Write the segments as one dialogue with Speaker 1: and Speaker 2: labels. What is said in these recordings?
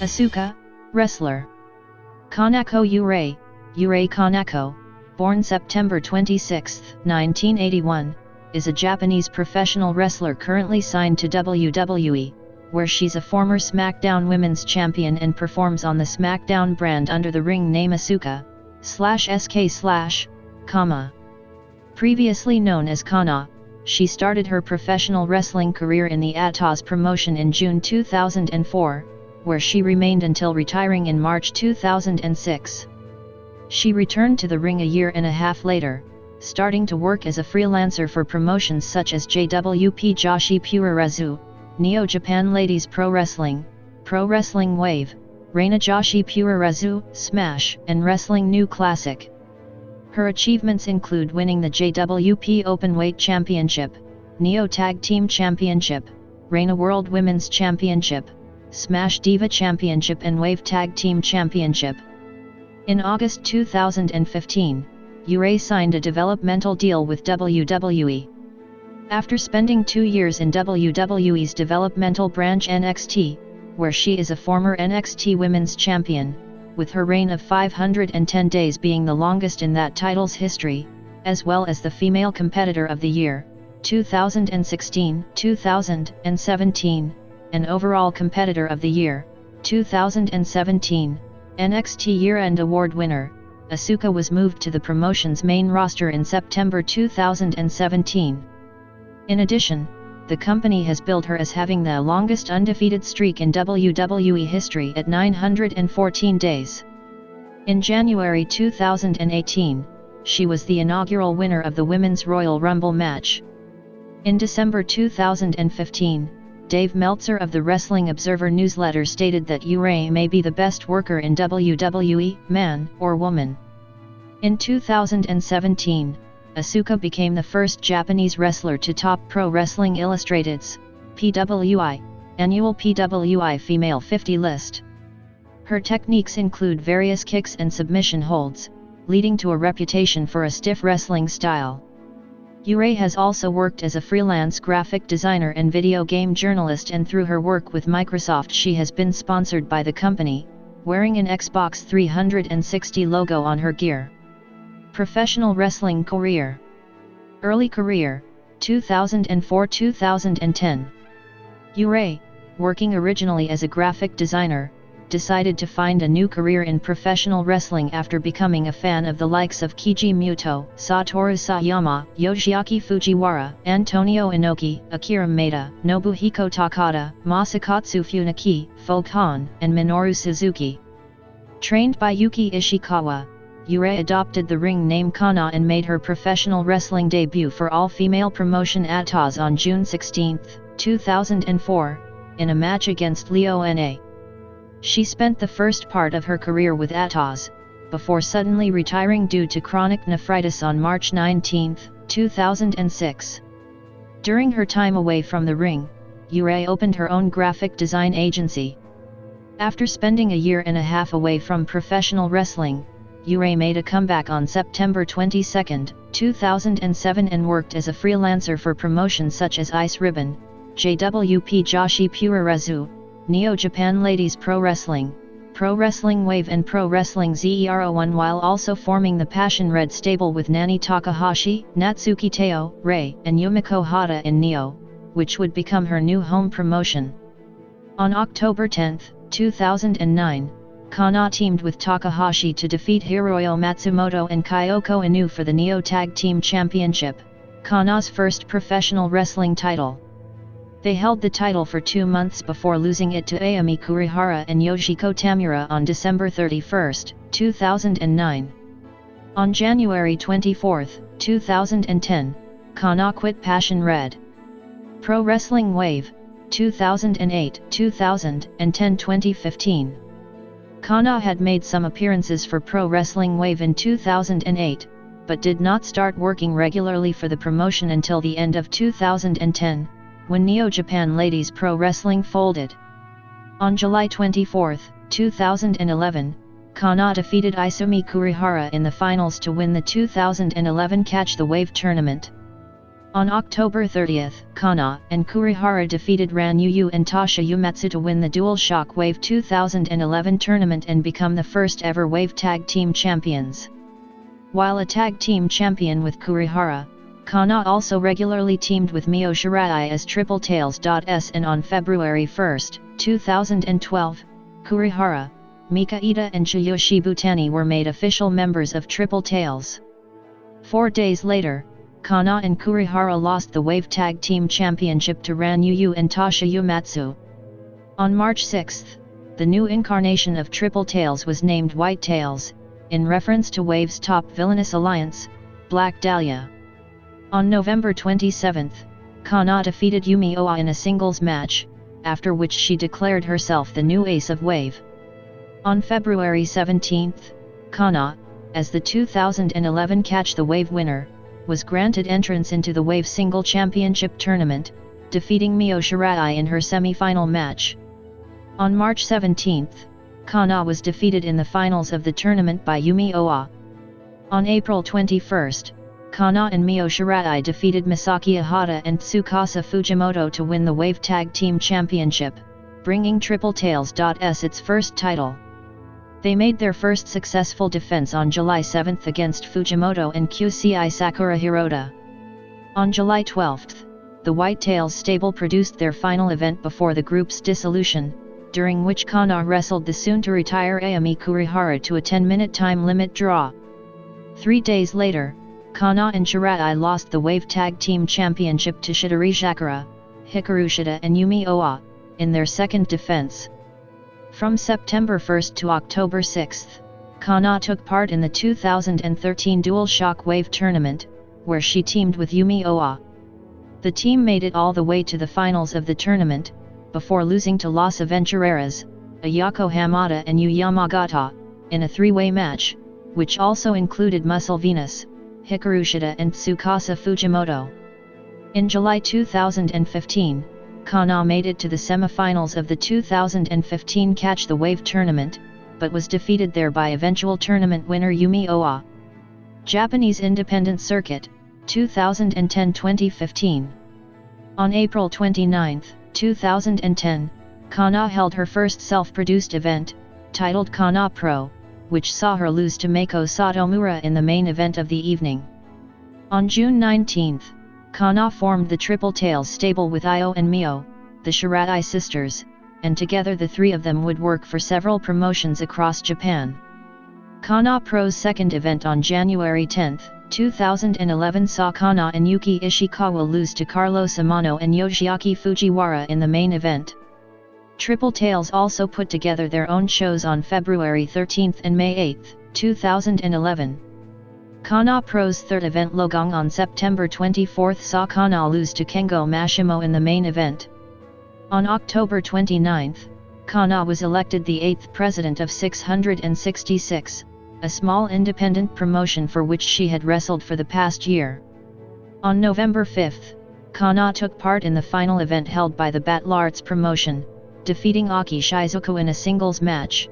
Speaker 1: Asuka, wrestler. Kanako Urai, Urai Kanako, born September 26, 1981, is a Japanese professional wrestler currently signed to WWE, where she's a former SmackDown Women's Champion and performs on the SmackDown brand under the ring name Asuka/SK/, Previously known as Kana, she started her professional wrestling career in the ʻAːskə promotion in June 2004, where she remained until retiring in March 2006. She returned to the ring a year and a half later, starting to work as a freelancer for promotions such as JWP Joshi Puroresu, Neo Japan Ladies Pro Wrestling Wave, Reina Joshi Puroresu, Smash, and Wrestling New Classic. Her achievements include winning the JWP Openweight Championship, Neo Tag Team Championship, Reina World Women's Championship, Smash Diva Championship and Wave Tag Team Championship. In August 2015, Urai signed a developmental deal with WWE. After spending 2 years in WWE's developmental branch NXT, where she is a former NXT Women's Champion, with her reign of 510 days being the longest in that title's history, as well as the Female Competitor of the Year, 2016, 2017, and Overall Competitor of the Year, 2017, NXT Year-End Award winner, Asuka was moved to the promotion's main roster in September 2017. In addition, the company has billed her as having the longest undefeated streak in WWE history at 914 days. In January 2018, she was the inaugural winner of the Women's Royal Rumble match. In December 2015, Dave Meltzer of the Wrestling Observer newsletter stated that Urai may be the best worker in WWE, man or woman. In 2017, Asuka became the first Japanese wrestler to top Pro Wrestling Illustrated's PWI annual PWI Female 50 list. Her techniques include various kicks and submission holds, leading to a reputation for a stiff wrestling style. Urai has also worked as a freelance graphic designer and video game journalist, and through her work with Microsoft she has been sponsored by the company, wearing an Xbox 360 logo on her gear. Professional wrestling career. Early career, 2004-2010. Urai, working originally as a graphic designer, decided to find a new career in professional wrestling after becoming a fan of the likes of Keiji Muto, Satoru Sayama, Yoshiaki Fujiwara, Antonio Inoki, Akira Maeda, Nobuhiko Takada, Masakatsu Funaki, Folk Han, and Minoru Suzuki. Trained by Yuki Ishikawa, Urai adopted the ring name Kana and made her professional wrestling debut for all-female promotion ʻAːskə on June 16, 2004, in a match against Leona. She spent the first part of her career with ʻAːskə, before suddenly retiring due to chronic nephritis on March 19, 2006. During her time away from the ring, Urai opened her own graphic design agency. After spending a year and a half away from professional wrestling, Urai made a comeback on September 22, 2007 and worked as a freelancer for promotions such as Ice Ribbon, JWP Joshi Puroresu, Neo Japan Ladies Pro Wrestling Wave and Pro Wrestling Zero1, while also forming the Passion Red stable with Nani Takahashi, Natsuki Teo, Rei, and Yumiko Hata in Neo, which would become her new home promotion. On October 10, 2009, Kana teamed with Takahashi to defeat Hiroyo Matsumoto and Kyoko Inoue for the Neo Tag Team Championship, Kana's first professional wrestling title. They held the title for 2 months before losing it to Ayumi Kurihara and Yoshiko Tamura on December 31, 2009. On January 24, 2010, Kana quit Passion Red. Pro Wrestling Wave, 2008, 2010, 2015. Kana had made some appearances for Pro Wrestling Wave in 2008, but did not start working regularly for the promotion until the end of 2010, when Neo Japan Ladies Pro Wrestling folded. On July 24, 2011, Kana defeated Isumi Kurihara in the finals to win the 2011 Catch the Wave tournament. On October 30, Kana and Kurihara defeated Ran Yu and Tasha Uematsu to win the DualShock Wave 2011 tournament and become the first ever Wave Tag Team Champions. While a tag team champion with Kurihara, Kana also regularly teamed with Miyoshi Urai as Triple Tails.s, and on February 1, 2012, Kurihara, Mika Ita and Tsuyoshi Butani were made official members of Triple Tails. 4 days later, Kana and Kurihara lost the Wave Tag Team Championship to Ran Yu and Tasha Uematsu. On March 6, the new incarnation of Triple Tails was named White Tails, in reference to Wave's top villainous alliance, Black Dahlia. On November 27, Kana defeated Yumi Oa in a singles match, after which she declared herself the new ace of Wave. On February 17, Kana, as the 2011 Catch the Wave winner, was granted entrance into the Wave Single Championship Tournament, defeating Miyoshi Urai in her semi-final match. On March 17, Kana was defeated in the finals of the tournament by Yumi Oa. On April 21, Kana and Miyoshi Urai defeated Misaki Ihata and Tsukasa Fujimoto to win the Wave Tag Team Championship, bringing Triple Tails.s its first title. They made their first successful defense on July 7 against Fujimoto and QCI Sakura Hirota. On July 12, the White Tails stable produced their final event before the group's dissolution, during which Kana wrestled the soon-to-retire Ayami Kurihara to a 10-minute time limit draw. 3 days later, Kana and Urai lost the Wave Tag Team Championship to Shidori Sakura, Hikaru Shida and Yumi Oa, in their second defense. From September 1 to October 6, Kana took part in the 2013 DualShock Wave tournament, where she teamed with Yumi Oa. The team made it all the way to the finals of the tournament, before losing to Los Aventureras, Ayako Hamada and Yu Yamagata, in a three-way match, which also included Muscle Venus, Hikaru Shida and Tsukasa Fujimoto. In July 2015, Kana made it to the semi-finals of the 2015 Catch the Wave tournament, but was defeated there by eventual tournament winner Yumi Oa. Japanese Independent Circuit, 2010-2015. On April 29, 2010, Kana held her first self-produced event, titled Kana Pro, which saw her lose to Meiko Satomura in the main event of the evening. On June 19, Kana formed the Triple Tails stable with Io and Mio, the Shirai sisters, and together the three of them would work for several promotions across Japan. Kana Pro's second event on January 10, 2011 saw Kana and Yuki Ishikawa lose to Carlos Amano and Yoshiaki Fujiwara in the main event. Triple Tails also put together their own shows on February 13 and May 8, 2011. Kana Pro's third event Logang on September 24 saw Kana lose to Kengo Mashimo in the main event. On October 29, Kana was elected the 8th president of 666, a small independent promotion for which she had wrestled for the past year. On November 5, Kana took part in the final event held by the Battle Arts promotion, defeating Aki Shizuku in a singles match.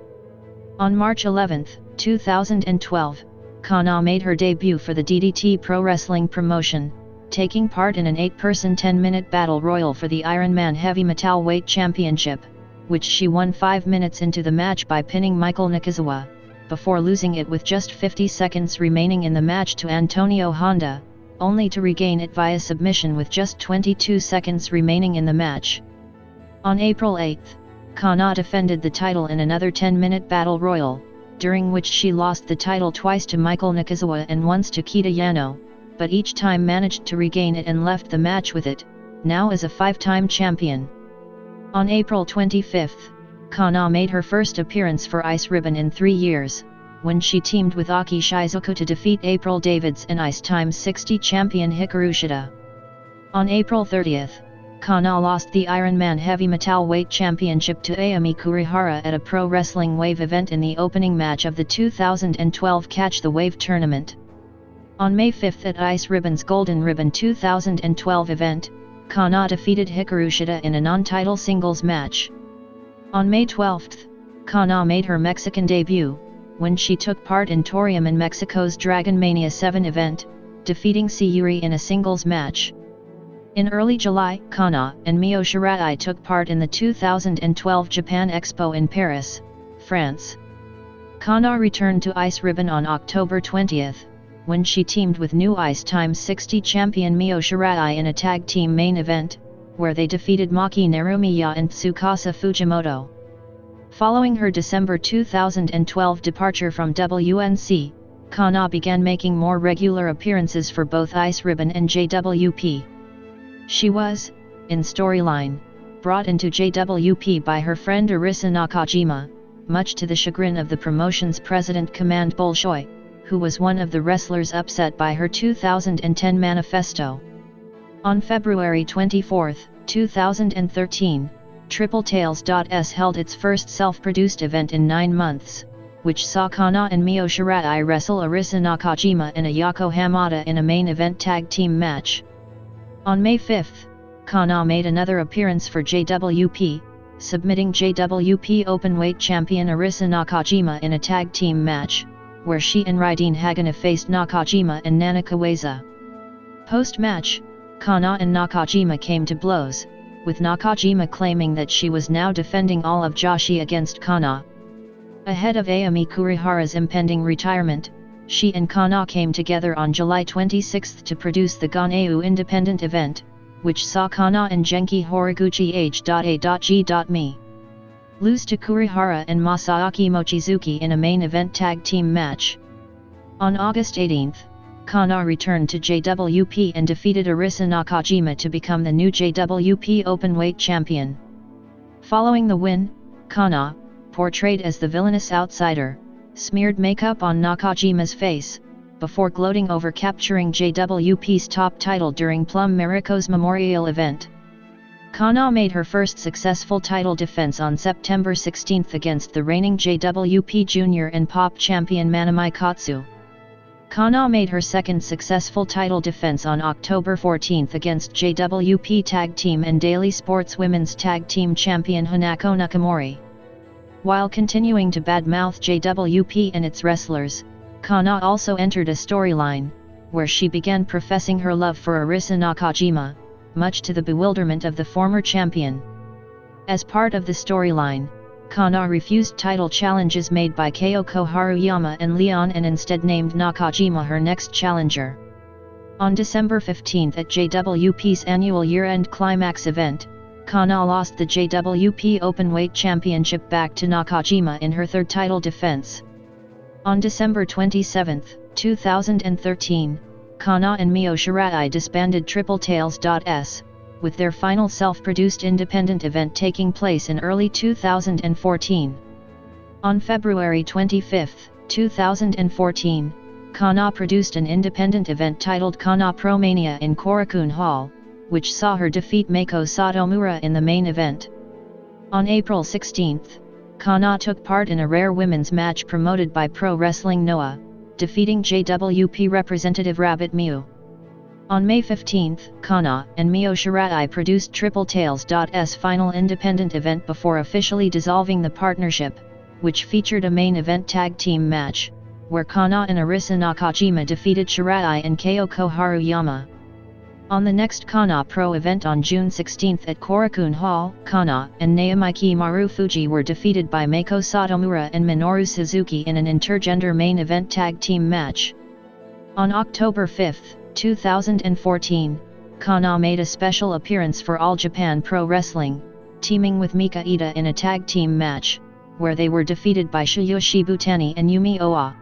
Speaker 1: On March 11, 2012, Kana made her debut for the DDT Pro Wrestling promotion, taking part in an 8-person 10-minute battle royal for the Ironman Heavy Metalweight Championship, which she won 5 minutes into the match by pinning Michael Nakazawa, before losing it with just 50 seconds remaining in the match to Antonio Honda, only to regain it via submission with just 22 seconds remaining in the match. On April 8, Kana defended the title in another 10-minute battle royal, during which she lost the title twice to Michael Nakazawa and once to Kita Yano, but each time managed to regain it and left the match with it, now as a 5-time champion. On April 25, Kana made her first appearance for Ice Ribbon in 3 years, when she teamed with Aki Shizuku to defeat April Davids and Ice Times 60 champion Hikaru Shida. On April 30, Kana lost the Ironman Heavy Metalweight Championship to Ayami Kurihara at a Pro Wrestling Wave event in the opening match of the 2012 Catch the Wave tournament. On May 5 at Ice Ribbon's Golden Ribbon 2012 event, Kana defeated Hikaru Shida in a non-title singles match. On May 12, Kana made her Mexican debut, when she took part in Torium in Mexico's Dragon Mania 7 event, defeating Sayuri in a singles match, In early July, Kana and Mio Shirai took part in the 2012 Japan Expo in Paris, France. Kana returned to Ice Ribbon on October 20, when she teamed with new Ice Times 60 champion Mio Shirai in a tag team main event, where they defeated Maki Narumiya and Tsukasa Fujimoto. Following her December 2012 departure from WNC, Kana began making more regular appearances for both Ice Ribbon and JWP. She was, in storyline, brought into JWP by her friend Arisa Nakajima, much to the chagrin of the promotion's president Command Bolshoi, who was one of the wrestlers upset by her 2010 manifesto. On February 24, 2013, TripleTales.s held its first self-produced event in 9 months, which saw Kana and Mio Shirai wrestle Arisa Nakajima and Ayako Hamada in a main event tag team match. On May 5, Kana made another appearance for JWP, submitting JWP Openweight champion Arisa Nakajima in a tag team match, where she and Raiden Hagana faced Nakajima and Nana Kaweza. Post-match, Kana and Nakajima came to blows, with Nakajima claiming that she was now defending all of Joshi against Kana. Ahead of Ayumi Kurihara's impending retirement, she and Kana came together on July 26 to produce the Ganeu Independent event, which saw Kana and Genki Horiguchi H.A.G.me lose to Kurihara and Masaaki Mochizuki in a main event tag team match. On August 18, Kana returned to JWP and defeated Arisa Nakajima to become the new JWP Openweight champion. Following the win, Kana, portrayed as the villainous outsider, smeared makeup on Nakajima's face, before gloating over capturing JWP's top title during Plum Mariko's memorial event. Kana made her first successful title defense on September 16 against the reigning JWP Junior and Pop champion Manami Katsu. Kana made her second successful title defense on October 14 against JWP Tag Team and Daily Sports Women's Tag Team champion Hanako Nakamori. While continuing to badmouth JWP and its wrestlers, Kana also entered a storyline, where she began professing her love for Arisa Nakajima, much to the bewilderment of the former champion. As part of the storyline, Kana refused title challenges made by Kyoko Haruyama and Leon and instead named Nakajima her next challenger. On December 15 at JWP's annual year-end climax event, Kana lost the JWP Openweight Championship back to Nakajima in her third title defense. On December 27, 2013, Kana and Mio Shirai disbanded TripleTales.s, with their final self-produced independent event taking place in early 2014. On February 25, 2014, Kana produced an independent event titled Kana Pro Mania in Korakuen Hall, which saw her defeat Meiko Satomura in the main event. On April 16, Kana took part in a rare women's match promoted by Pro Wrestling Noah, defeating JWP representative Rabbit Miu. On May 15, Kana and Mio Shirai produced TripleTales.s final independent event before officially dissolving the partnership, which featured a main event tag team match, where Kana and Arisa Nakajima defeated Shirai and Kyoko Haruyama. On the next Kana Pro event on June 16 at Korakuen Hall, Kana and Naomi Marufuji were defeated by Meiko Satomura and Minoru Suzuki in an intergender main event tag team match. On October 5, 2014, Kana made a special appearance for All Japan Pro Wrestling, teaming with Mika Ida in a tag team match, where they were defeated by Shiyu Shibutani and Yumi Oa.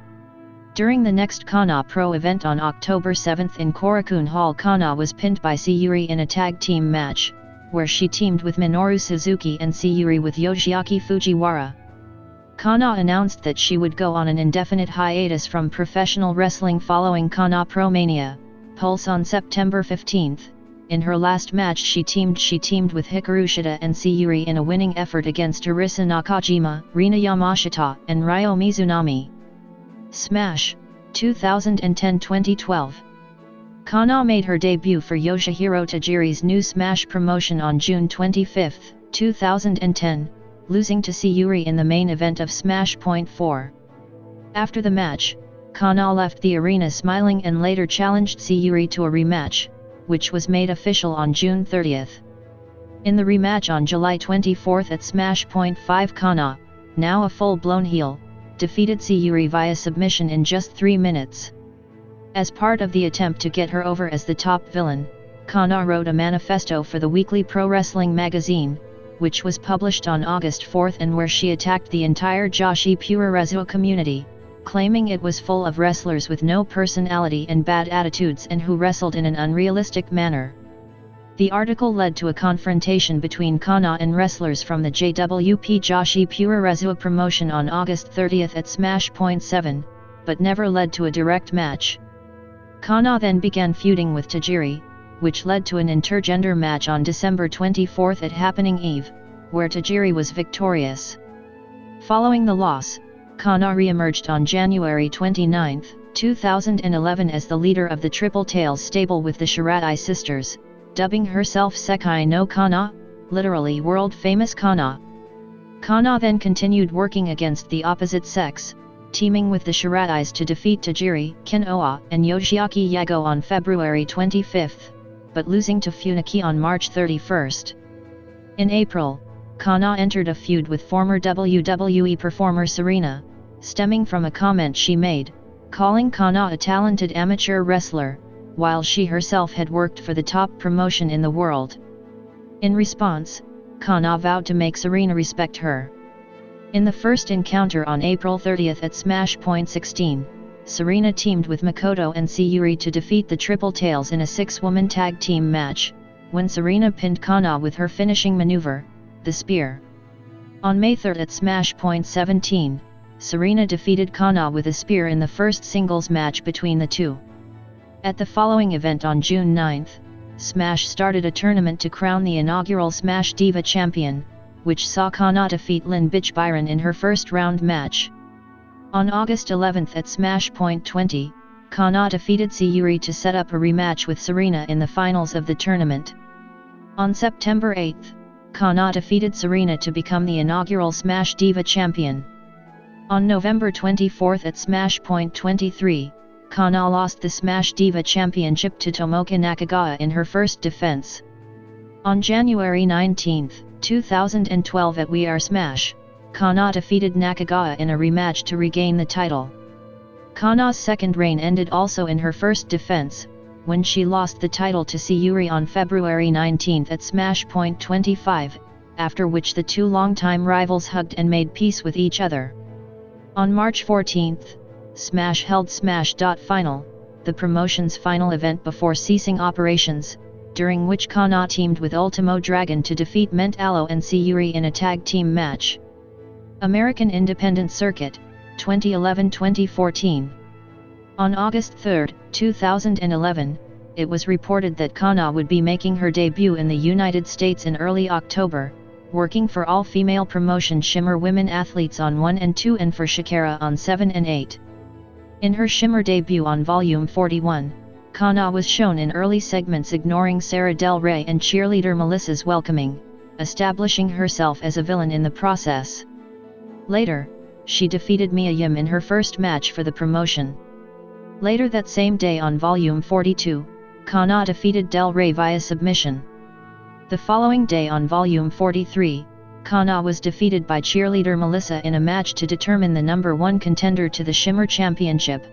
Speaker 1: During the next Kana Pro event on October 7 in Korakuen Hall, Kana was pinned by Sayuri in a tag team match, where she teamed with Minoru Suzuki and Sayuri with Yoshiaki Fujiwara. Kana announced that she would go on an indefinite hiatus from professional wrestling following Kana Pro Mania, Pulse on September 15. In her last match she teamed with Hikaru Shida and Sayuri in a winning effort against Arisa Nakajima, Rina Yamashita, and Ryo Mizunami. Smash, 2010-2012. Kana made her debut for Yoshihiro Tajiri's new Smash promotion on June 25, 2010, losing to Sayuri in the main event of Smash Point 4. After the match, Kana left the arena smiling and later challenged Sayuri to a rematch, which was made official on June 30. In the rematch on July 24 at Smash Point 5, Kana, now a full-blown heel, defeated Urai via submission in just 3 minutes. As part of the attempt to get her over as the top villain, Kana wrote a manifesto for the weekly pro wrestling magazine, which was published on August 4 and where she attacked the entire Joshi Puroresu community, claiming it was full of wrestlers with no personality and bad attitudes and who wrestled in an unrealistic manner. The article led to a confrontation between Kana and wrestlers from the JWP Joshi Puroresu promotion on August 30 at Smash Point 7, but never led to a direct match. Kana then began feuding with Tajiri, which led to an intergender match on December 24 at Happening Eve, where Tajiri was victorious. Following the loss, Kana re-emerged on January 29, 2011 as the leader of the Triple Tails stable with the Shirai sisters, dubbing herself Sekai no Kana, literally world-famous Kana. Kana then continued working against the opposite sex, teaming with the Shirais to defeat Tajiri, Ken Oa, and Yoshiaki Yago on February 25, but losing to Funaki on March 31. In April, Kana entered a feud with former WWE performer Serena, stemming from a comment she made, calling Kana a talented amateur wrestler, while she herself had worked for the top promotion in the world. In response, Kana vowed to make Serena respect her. In the first encounter on April 30 at Smash Point 16, Serena teamed with Makoto and Urai to defeat the Triple Tails in a 6-woman tag team match, when Serena pinned Kana with her finishing maneuver, the spear. On May 3 at Smash Point 17, Serena defeated Kana with a spear in the first singles match between the two. At the following event on June 9, Smash started a tournament to crown the inaugural Smash Diva champion, which saw Kana defeat Lynn Bitch Byron in her first round match. On August 11 at Smash Point 20, Kana defeated Urai to set up a rematch with Serena in the finals of the tournament. On September 8, Kana defeated Serena to become the inaugural Smash Diva champion. On November 24 at Smash Point 23, Kana lost the Smash Diva Championship to Tomoka Nakagawa in her first defense. On January 19, 2012 at We Are Smash, Kana defeated Nakagawa in a rematch to regain the title. Kana's second reign ended also in her first defense, when she lost the title to Urai on February 19 at Smash Point 25, after which the two longtime rivals hugged and made peace with each other. On March 14, Smash held Smash Final, the promotion's final event before ceasing operations, during which Kana teamed with Ultimo Dragon to defeat Ment Allo and Urai in a tag team match. American Independent Circuit, 2011-2014. On August 3, 2011, it was reported that Kana would be making her debut in the United States in early October, working for all-female promotion Shimmer Women Athletes on 1 and 2 and for Shakira on 7 and 8. In her Shimmer debut on Volume 41, Kana was shown in early segments ignoring Sarah Del Rey and cheerleader Melissa's welcoming, establishing herself as a villain in the process. Later, she defeated Mia Yim in her first match for the promotion. Later that same day on Volume 42, Kana defeated Del Rey via submission. The following day on Volume 43, Kana was defeated by cheerleader Melissa in a match to determine the number 1 contender to the Shimmer Championship.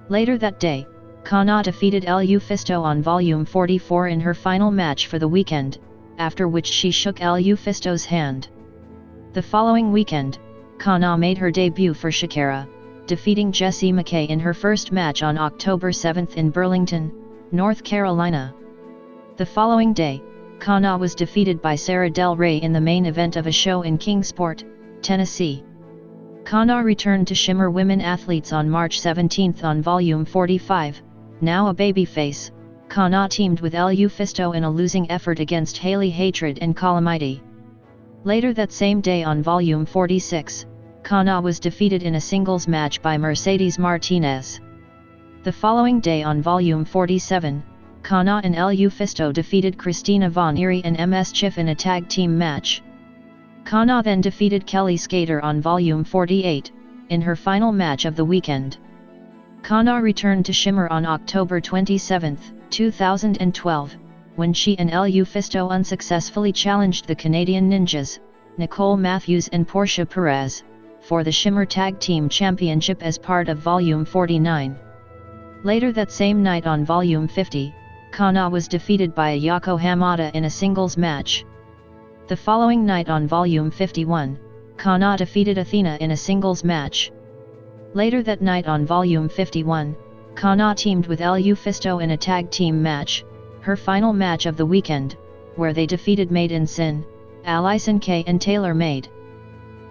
Speaker 1: Later that day, Kana defeated Lu Fisto on Volume 44 in her final match for the weekend, after which she shook Lu Fisto's hand. The following weekend, Kana made her debut for Shakira, defeating Jessie McKay in her first match on October 7 in Burlington, North Carolina. The following day, Kana was defeated by Sarah Del Rey in the main event of a show in Kingsport, Tennessee. Kana returned to Shimmer Women Athletes on March 17 on Volume 45, now a babyface. Kana teamed with Lu Fisto in a losing effort against Hailey Hatred and Calamity. Later that same day on Volume 46, Kana was defeated in a singles match by Mercedes Martinez. The following day on Volume 47, Kana and Lu Fisto defeated Christina Von Eerie and MS Chiff in a tag team match. Kana then defeated Kelly Skater on Volume 48, in her final match of the weekend. Kana returned to Shimmer on October 27, 2012, when she and Lufisto unsuccessfully challenged the Canadian Ninjas, Nicole Matthews and Portia Perez, for the Shimmer Tag Team Championship as part of Volume 49. Later that same night on Volume 50, Kana was defeated by Ayako Hamada in a singles match. The following night on Volume 51, Kana defeated Athena in a singles match. Later that night on Volume 51, Kana teamed with Lufisto in a tag team match, her final match of the weekend, where they defeated Made in Sin, Allyson Kay and Tailor Made.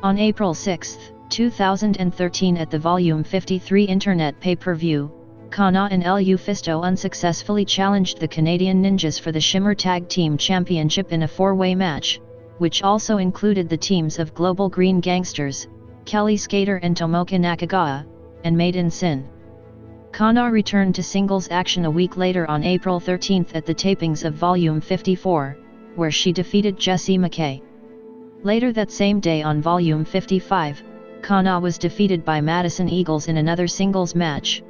Speaker 1: On April 6, 2013 at the Volume 53 Internet pay-per-view, Kana and Lufisto unsuccessfully challenged the Canadian Ninjas for the Shimmer Tag Team Championship in a four-way match, which also included the teams of Global Green Gangsters, Kelly Skater and Tomoka Nakagawa, and Made in Sin. Kana returned to singles action a week later on April 13 at the tapings of Volume 54, where she defeated Jessie McKay. Later that same day on Volume 55, Kana was defeated by Madison Eagles in another singles match.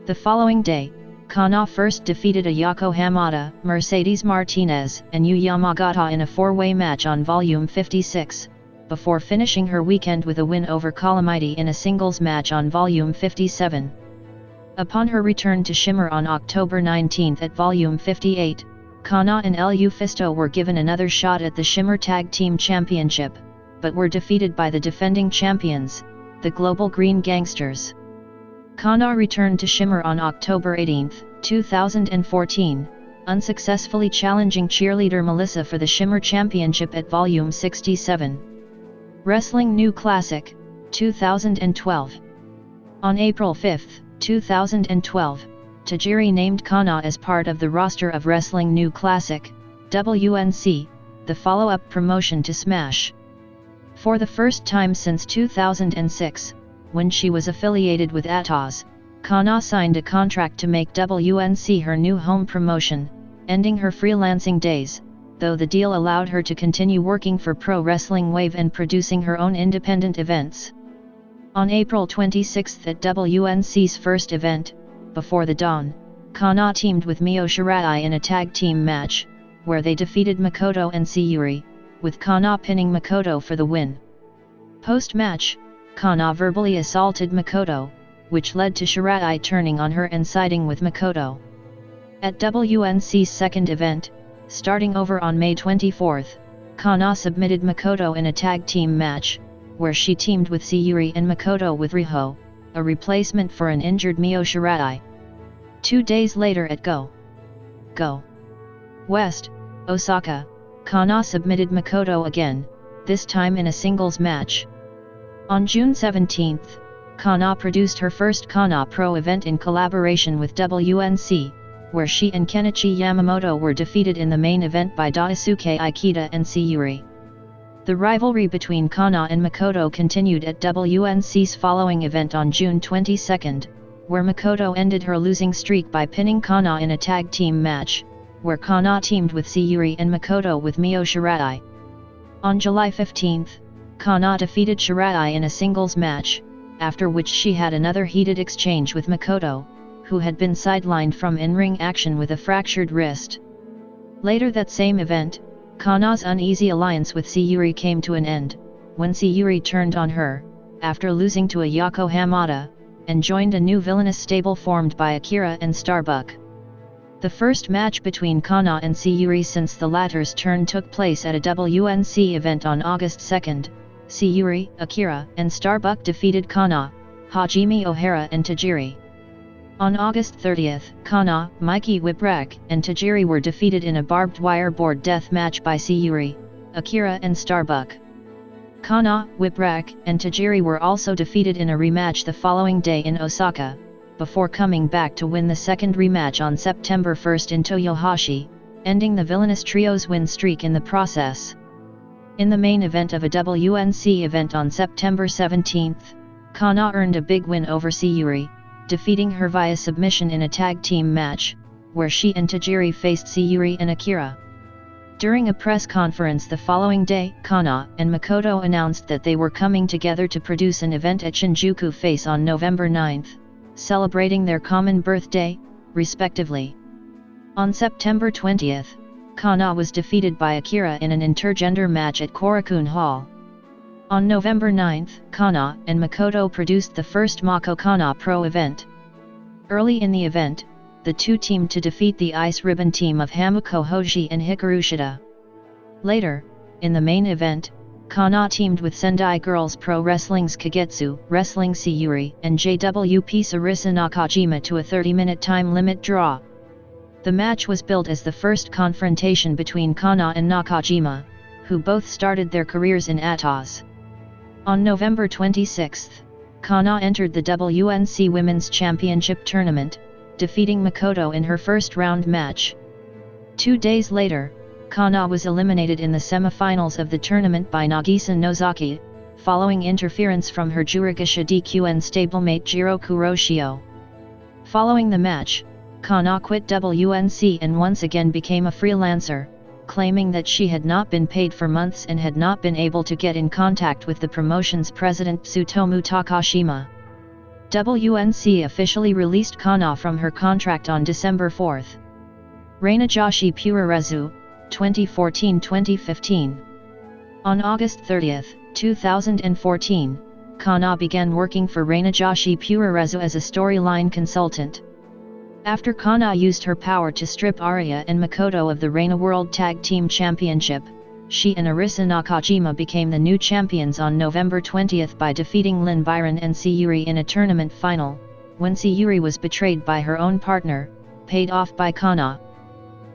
Speaker 1: The following day, Kana first defeated Ayako Hamada, Mercedes Martinez, and Yu Yamagata in a four-way match on Volume 56, before finishing her weekend with a win over Calamity in a singles match on Volume 57. Upon her return to Shimmer on October 19 at Volume 58, Kana and Lufisto were given another shot at the Shimmer Tag Team Championship, but were defeated by the defending champions, the Global Green Gangsters. Kana returned to Shimmer on October 18, 2014, unsuccessfully challenging cheerleader Melissa for the Shimmer Championship at Volume 67. Wrestling New Classic, 2012. On April 5, 2012, Tajiri named Kana as part of the roster of Wrestling New Classic, WNC, the follow-up promotion to Smash. For the first time since 2006, when she was affiliated with Atos, Kana signed a contract to make WNC her new home promotion, ending her freelancing days, though the deal allowed her to continue working for Pro Wrestling Wave and producing her own independent events. On April 26 at WNC's first event, Before the Dawn, Kana teamed with Mio Shirai in a tag team match, where they defeated Makoto and Sayuri, with Kana pinning Makoto for the win. Post-match, Kana verbally assaulted Makoto, which led to Shirai turning on her and siding with Makoto. At WNC's second event, starting over on May 24, Kana submitted Makoto in a tag team match, where she teamed with Sayuri and Makoto with Riho, a replacement for an injured Mio Shirai. 2 days later at Go West, Osaka, Kana submitted Makoto again, this time in a singles match. On June 17, Kana produced her first Kana Pro event in collaboration with WNC, where she and Kenichi Yamamoto were defeated in the main event by Daisuke Ikeda and Sayuri. The rivalry between Kana and Makoto continued at WNC's following event on June 22, where Makoto ended her losing streak by pinning Kana in a tag team match, where Kana teamed with Sayuri and Makoto with Mio Shirai. On July 15, Kana defeated Shirai in a singles match, after which she had another heated exchange with Makoto, who had been sidelined from in-ring action with a fractured wrist. Later that same event, Kana's uneasy alliance with Sayuri came to an end, when Sayuri turned on her, after losing to Ayako Hamada, and joined a new villainous stable formed by Akira and Starbuck. The first match between Kana and Sayuri since the latter's turn took place at a WNC event on August 2. Sayuri, Akira, and Starbuck defeated Kana, Hajime Ohara and Tajiri. On August 30, Kana, Mikey Whipwreck, and Tajiri were defeated in a barbed wire board death match by Sayuri, Akira and Starbuck. Kana, Whipwreck, and Tajiri were also defeated in a rematch the following day in Osaka, before coming back to win the second rematch on September 1 in Toyohashi, ending the villainous trio's win streak in the process. In the main event of a WNC event on September 17, Kana earned a big win over Sayuri, defeating her via submission in a tag team match, where she and Tajiri faced Sayuri and Akira. During a press conference the following day, Kana and Makoto announced that they were coming together to produce an event at Shinjuku Face on November 9, celebrating their common birthday, respectively. On September 20, Kana was defeated by Akira in an intergender match at Korakuen Hall. On November 9, Kana and Makoto produced the first Mako Kana Pro event. Early in the event, the two teamed to defeat the Ice Ribbon team of Hamuko Hoshi and Hikaru Shida. Later, in the main event, Kana teamed with Sendai Girls Pro Wrestling's Kagetsu, Wrestling Sayuri, and JWP Sarisa Nakajima to a 30-minute time limit draw. The match was billed as the first confrontation between Kana and Nakajima, who both started their careers in Atos. On November 26, Kana entered the WNC Women's Championship Tournament, defeating Makoto in her first-round match. 2 days later, Kana was eliminated in the semi-finals of the tournament by Nagisa Nozaki, following interference from her Jurugasha DQN stablemate Jiro Kuroshio. Following the match, Kana quit WNC and once again became a freelancer, claiming that she had not been paid for months and had not been able to get in contact with the promotion's president Tsutomu Takashima. WNC officially released Kana from her contract on December 4. Reina Joshi Puroresu, 2014-2015. On August 30, 2014, Kana began working for Reina Joshi Puroresu as a storyline consultant. After Kana used her power to strip Arya and Makoto of the Reina World Tag Team Championship, she and Arisa Nakajima became the new champions on November 20 by defeating Lynn Byron and Sayuri in a tournament final, when Sayuri was betrayed by her own partner, paid off by Kana.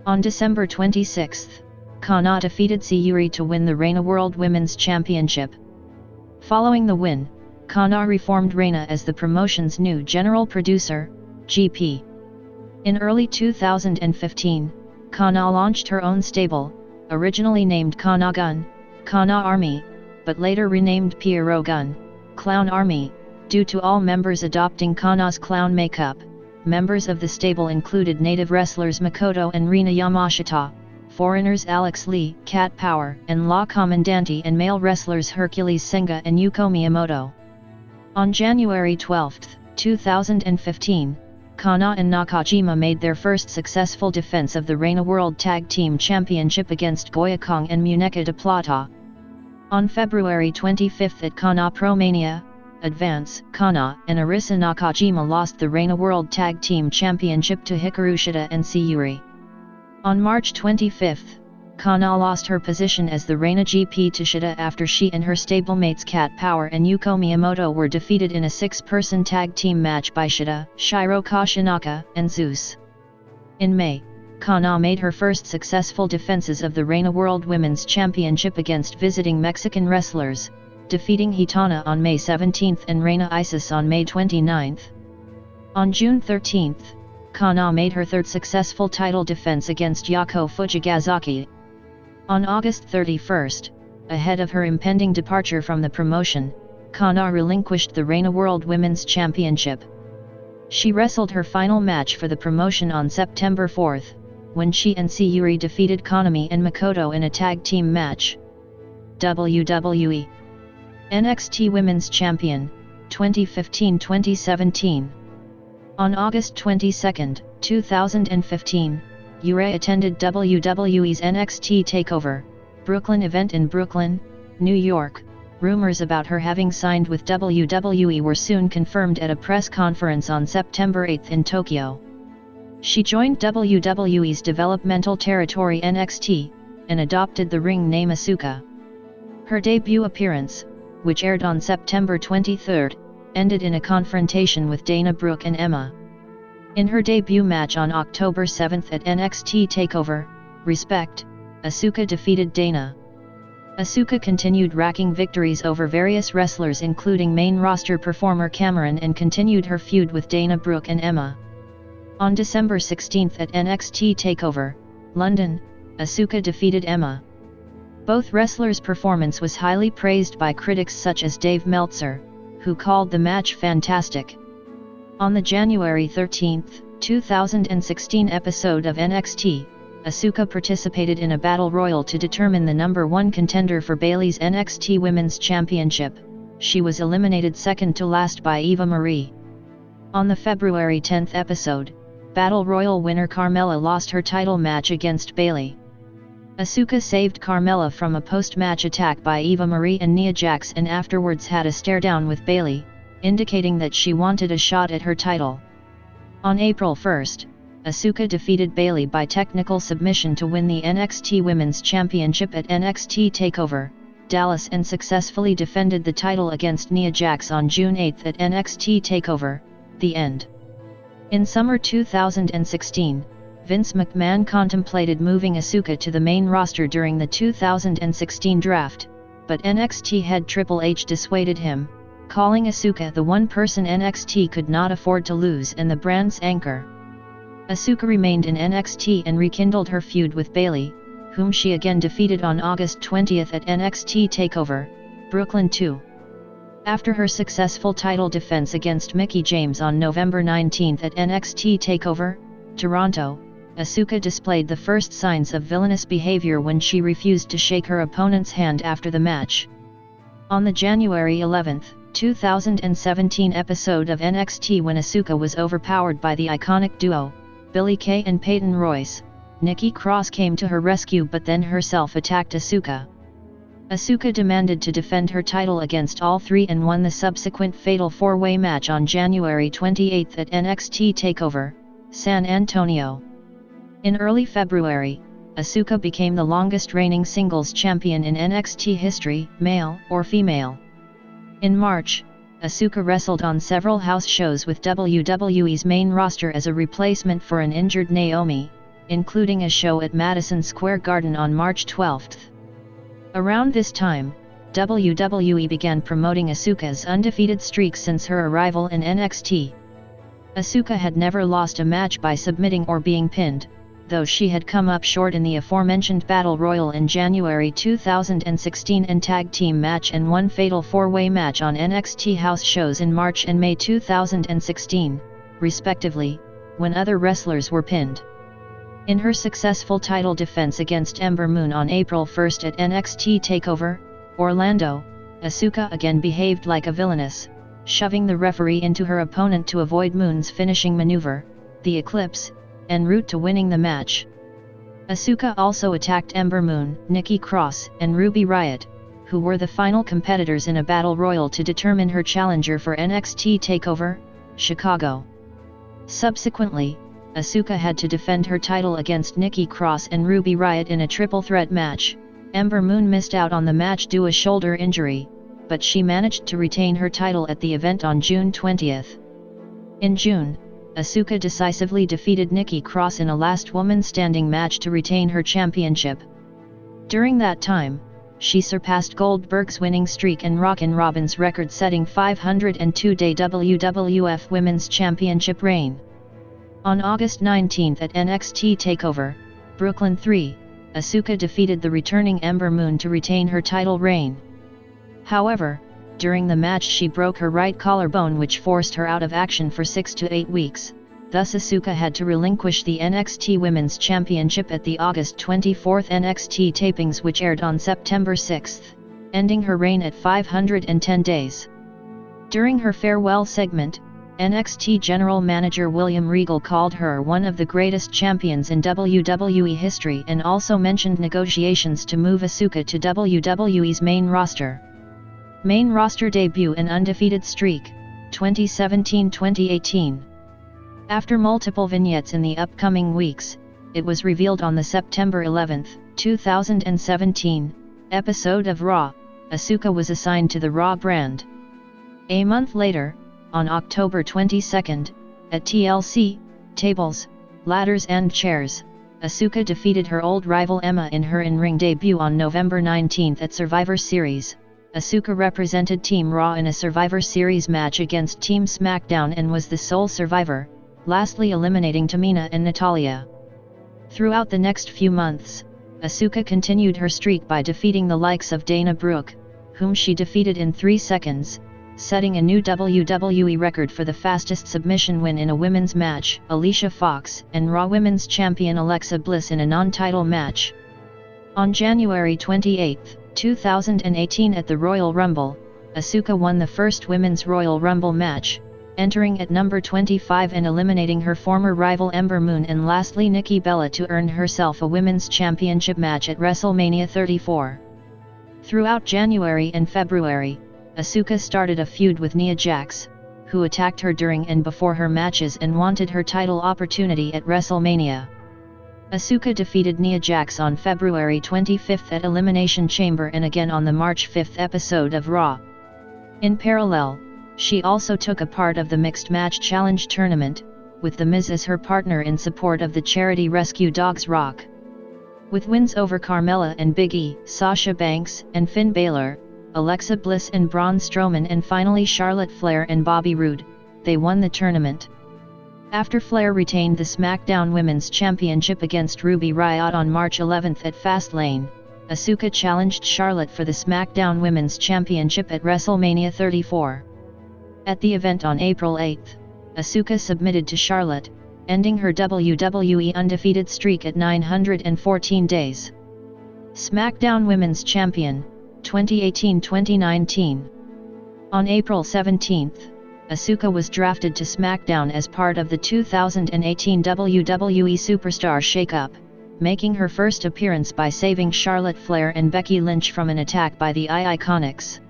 Speaker 1: On December 26, Kana defeated Sayuri to win the Reina World Women's Championship. Following the win, Kana reformed Reina as the promotion's new general producer, GP. In early 2015, Kana launched her own stable, originally named Kana Gun, Kana Army, but later renamed Pierrot Gun, Clown Army, due to all members adopting Kana's clown makeup. Members of the stable included native wrestlers Makoto and Rina Yamashita, foreigners Alex Lee, Cat Power, and La Comandante, and male wrestlers Hercules Senga and Yuko Miyamoto. On January 12, 2015, Kana and Nakajima made their first successful defense of the Reina World Tag Team Championship against Goya Kong and Muñeca de Plata. On February 25 at Kana Pro Mania Advance, Kana and Arisa Nakajima lost the Reina World Tag Team Championship to Hikaru Shida and Sayuri. On March 25, Kana lost her position as the Reina GP to Shida after she and her stablemates Cat Power and Yuko Miyamoto were defeated in a 6-person tag team match by Shida, Shiro Kashinaka, and Zeus. In May, Kana made her first successful defenses of the Reina World Women's Championship against visiting Mexican wrestlers, defeating Hitana on May 17 and Reina Isis on May 29. On June 13, Kana made her third successful title defense against Yako Fujigazaki. On August 31, ahead of her impending departure from the promotion, Kana relinquished the Reina World Women's Championship. She wrestled her final match for the promotion on September 4, when she and Sayuri defeated Konami and Makoto in a tag team match. WWE NXT Women's Champion, 2015-2017. On August 22, 2015, Urai attended WWE's NXT TakeOver, Brooklyn event in Brooklyn, New York. Rumors about her having signed with WWE were soon confirmed at a press conference on September 8 in Tokyo. She joined WWE's developmental territory NXT, and adopted the ring name Asuka. Her debut appearance, which aired on September 23, ended in a confrontation with Dana Brooke and Emma. In her debut match on October 7 at NXT TakeOver, Respect, Asuka defeated Dana. Asuka continued racking victories over various wrestlers including main roster performer Cameron and continued her feud with Dana Brooke and Emma. On December 16 at NXT TakeOver, London, Asuka defeated Emma. Both wrestlers' performance was highly praised by critics such as Dave Meltzer, who called the match fantastic. On the January 13, 2016 episode of NXT, Asuka participated in a battle royal to determine the number 1 contender for Bayley's NXT Women's Championship. She was eliminated second to last by Eva Marie. On the February 10 episode, Battle Royal winner Carmella lost her title match against Bayley. Asuka saved Carmella from a post-match attack by Eva Marie and Nia Jax and afterwards had a stare-down with Bayley, indicating that she wanted a shot at her title. On April 1, Asuka defeated Bayley by technical submission to win the NXT Women's Championship at NXT TakeOver, Dallas and successfully defended the title against Nia Jax on June 8 at NXT TakeOver, The End. In summer 2016, Vince McMahon contemplated moving Asuka to the main roster during the 2016 draft, but NXT head Triple H dissuaded him, calling Asuka the one person NXT could not afford to lose and the brand's anchor. Asuka remained in NXT and rekindled her feud with Bayley, whom she again defeated on August 20 at NXT TakeOver, Brooklyn 2. After her successful title defense against Mickie James on November 19 at NXT TakeOver, Toronto, Asuka displayed the first signs of villainous behavior when she refused to shake her opponent's hand after the match. On the January 11, 2017 episode of NXT when Asuka was overpowered by the iconic duo, Billie Kay and Peyton Royce, Nikki Cross came to her rescue but then herself attacked Asuka. Asuka demanded to defend her title against all three and won the subsequent fatal four-way match on January 28 at NXT TakeOver, San Antonio. In early February, Asuka became the longest reigning singles champion in NXT history, male or female. In March, Asuka wrestled on several house shows with WWE's main roster as a replacement for an injured Naomi, including a show at Madison Square Garden on March 12. Around this time, WWE began promoting Asuka's undefeated streak since her arrival in NXT. Asuka had never lost a match by submitting or being pinned, though she had come up short in the aforementioned Battle Royal in January 2016 and tag team match and one fatal four-way match on NXT house shows in March and May 2016, respectively, when other wrestlers were pinned. In her successful title defense against Ember Moon on April 1 at NXT TakeOver, Orlando, Asuka again behaved like a villainess, shoving the referee into her opponent to avoid Moon's finishing maneuver, the Eclipse, en route to winning the match. Asuka also attacked Ember Moon, Nikki Cross, and Ruby Riott, who were the final competitors in a battle royal to determine her challenger for NXT TakeOver, Chicago. Subsequently, Asuka had to defend her title against Nikki Cross and Ruby Riott in a triple threat match. Ember Moon missed out on the match due to a shoulder injury, but she managed to retain her title at the event on June 20. In June, Asuka decisively defeated Nikki Cross in a last woman standing match to retain her championship. During that time, she surpassed Goldberg's winning streak and Rockin' Robin's record-setting 502-day WWF Women's Championship reign. On August 19 at NXT TakeOver, Brooklyn 3, Asuka defeated the returning Ember Moon to retain her title reign. However, during the match she broke her right collarbone which forced her out of action for 6 to 8 weeks, thus Asuka had to relinquish the NXT Women's Championship at the August 24 NXT tapings which aired on September 6, ending her reign at 510 days. During her farewell segment, NXT General Manager William Regal called her one of the greatest champions in WWE history and also mentioned negotiations to move Asuka to WWE's main roster. Main roster debut and undefeated streak, 2017-2018. After multiple vignettes in the upcoming weeks, it was revealed on the September 11, 2017, episode of Raw, Asuka was assigned to the Raw brand. A month later, on October 22, at TLC, Tables, Ladders and Chairs, Asuka defeated her old rival Emma in her in-ring debut on November 19 at Survivor Series. Asuka represented Team Raw in a Survivor Series match against Team SmackDown and was the sole survivor, lastly eliminating Tamina and Natalya. Throughout the next few months, Asuka continued her streak by defeating the likes of Dana Brooke, whom she defeated in 3 seconds, setting a new WWE record for the fastest submission win in a women's match, Alicia Fox, and Raw Women's Champion Alexa Bliss in a non-title match. On January 28, 2018 at the Royal Rumble, Asuka won the first Women's Royal Rumble match, entering at number 25 and eliminating her former rival Ember Moon and lastly Nikki Bella to earn herself a Women's Championship match at WrestleMania 34. Throughout January and February, Asuka started a feud with Nia Jax, who attacked her during and before her matches and wanted her title opportunity at WrestleMania. Asuka defeated Nia Jax on February 25 at Elimination Chamber and again on the March 5 episode of Raw. In parallel, she also took a part of the Mixed Match Challenge tournament, with The Miz as her partner in support of the charity Rescue Dogs Rock. With wins over Carmella and Big E, Sasha Banks and Finn Balor, Alexa Bliss and Braun Strowman and finally Charlotte Flair and Bobby Roode, they won the tournament. After Flair retained the SmackDown Women's Championship against Ruby Riott on March 11 at Fastlane, Asuka challenged Charlotte for the SmackDown Women's Championship at WrestleMania 34. At the event on April 8, Asuka submitted to Charlotte, ending her WWE undefeated streak at 914 days. SmackDown Women's Champion, 2018-2019. On April 17, Asuka was drafted to SmackDown as part of the 2018 WWE Superstars shakeup, making her first appearance by saving Charlotte Flair and Becky Lynch from an attack by the Iconics.